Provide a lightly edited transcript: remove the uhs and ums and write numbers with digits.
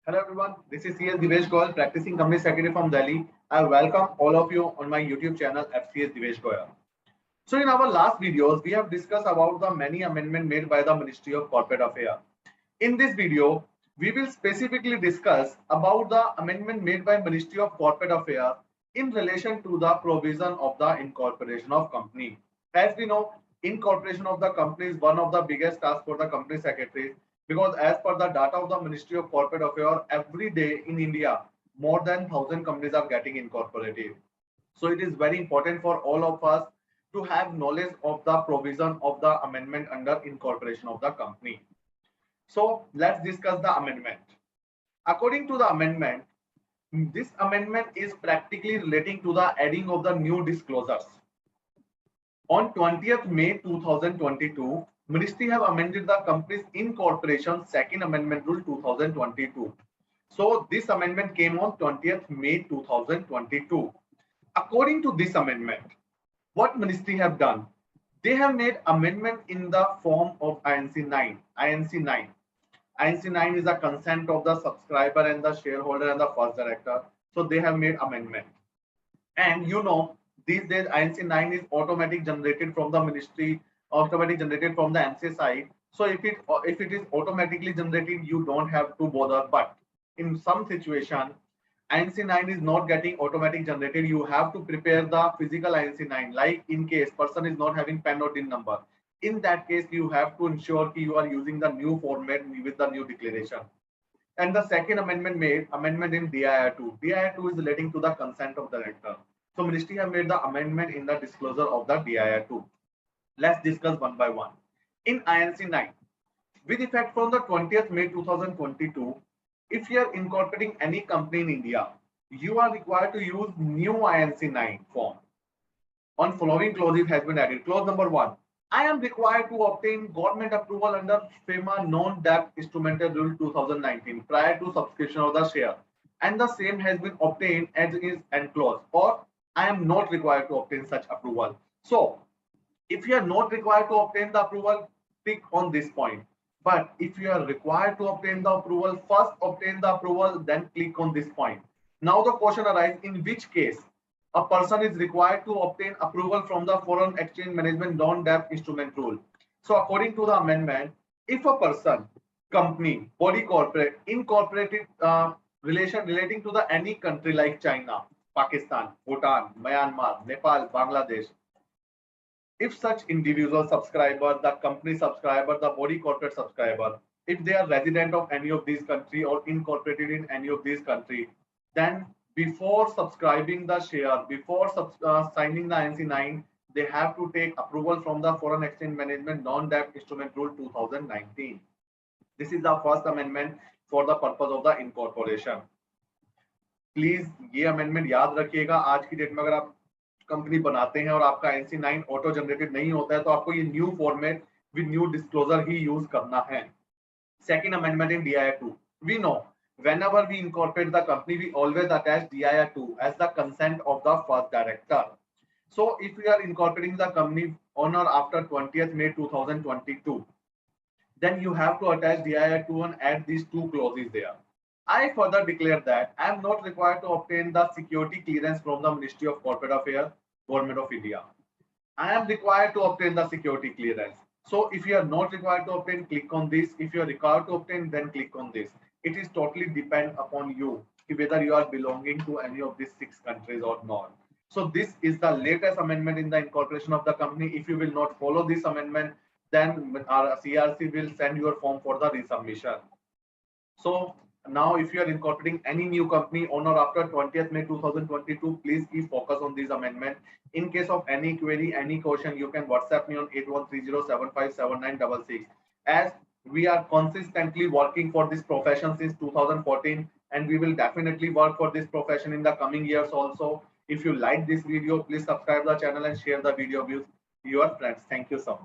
Hello everyone, this is Divesh Goyal, practicing company secretary from Delhi. I welcome all of you on my YouTube channel FCS Divesh Goyal. So in our last videos, we have discussed about the many amendments made by the Ministry of Corporate Affairs. In this video, we will specifically discuss about the amendment made by Ministry of Corporate Affairs in relation to the provision of the incorporation of company. As we know, incorporation of the company is one of the biggest tasks for the company secretary because as per the data of the Ministry of Corporate Affairs, every day in India, more than 1,000 companies are getting incorporated. So it is very important for all of us to have knowledge of the provision of the amendment under incorporation of the company. So let's discuss the amendment. According to the amendment, this amendment is practically relating to the adding of the new disclosures. On 20th May 2022, Ministry have amended the company's incorporation second amendment rule 2022. So this amendment came on 20th May 2022. According to this amendment, what Ministry have done? They have made amendment in the form of INC 9. INC 9. INC 9 is a consent of the subscriber and the shareholder and the first director. So they have made amendment. And you know, these days INC 9 is automatic generated from the ministry, automatic generated from the NCA side. So if it is automatically generated, you don't have to bother. But in some situation, INC 9 is not getting automatic generated. You have to prepare the physical INC 9. Like in case person is not having PAN or DIN number. In that case, you have to ensure that you are using the new format with the new declaration. And the second amendment made, amendment in DIR 2. DIR 2 is relating to the consent of the director. So Ministry have made the amendment in the disclosure of the DIR 2. Let's discuss one by one. In INC 9, with effect from the 20th May 2022, if you are incorporating any company in India, you are required to use new INC 9 form. On following clauses has been added. Clause number 1. I am required to obtain government approval under FEMA non-debt instrumental rule 2019 prior to subscription of the share, and the same has been obtained as is and clause, or I am not required to obtain such approval. So if you are not required to obtain the approval, click on this point. But if you are required to obtain the approval, first obtain the approval, then click on this point. Now the question arises, in which case a person is required to obtain approval from the Foreign Exchange Management Non-Debt Instrument Rule. So according to the amendment, if a person, company, body corporate, incorporated relating to the any country like China, Pakistan, Bhutan, Myanmar, Nepal, Bangladesh, if such individual subscriber, the company subscriber, the body corporate subscriber, if they are resident of any of these country or incorporated in any of these country, then before subscribing the share, before signing the INC 9, they have to take approval from the Foreign Exchange Management Non-Debt Instrument Rule 2019. This is the first amendment for the purpose of the incorporation. Please ये amendment याद रखिएगा. आज की date में अगर आप company बनाते हैं और आपका INC 9 ऑटो जनरेटेड नहीं होता है तो आपको ये new format with new disclosure he use करना है. Second amendment in DIR 2. We know whenever we incorporate the company, we always attach DIR 2 as the consent of the first director. So if we are incorporating the company on or after 20th May 2022, then you have to attach DIR 2 and add these two clauses there. I further declare that I am not required to obtain the security clearance from the Ministry of Corporate Affairs, Government of India. I am required to obtain the security clearance. So if you are not required to obtain, click on this. If you are required to obtain, then click on this. It is totally depend upon you whether you are belonging to any of these 6 countries or not. So this is the latest amendment in the incorporation of the company. If you will not follow this amendment, then our CRC will send your form for the resubmission. So now if you are incorporating any new company on or after 20th May 2022, please keep focus on this amendment. In case of any query, any question, you can WhatsApp me on 8130757966. As we are consistently working for this profession since 2014, and we will definitely work for this profession in the coming years also. If you like this video, please subscribe the channel and share the video with your friends. Thank you so much.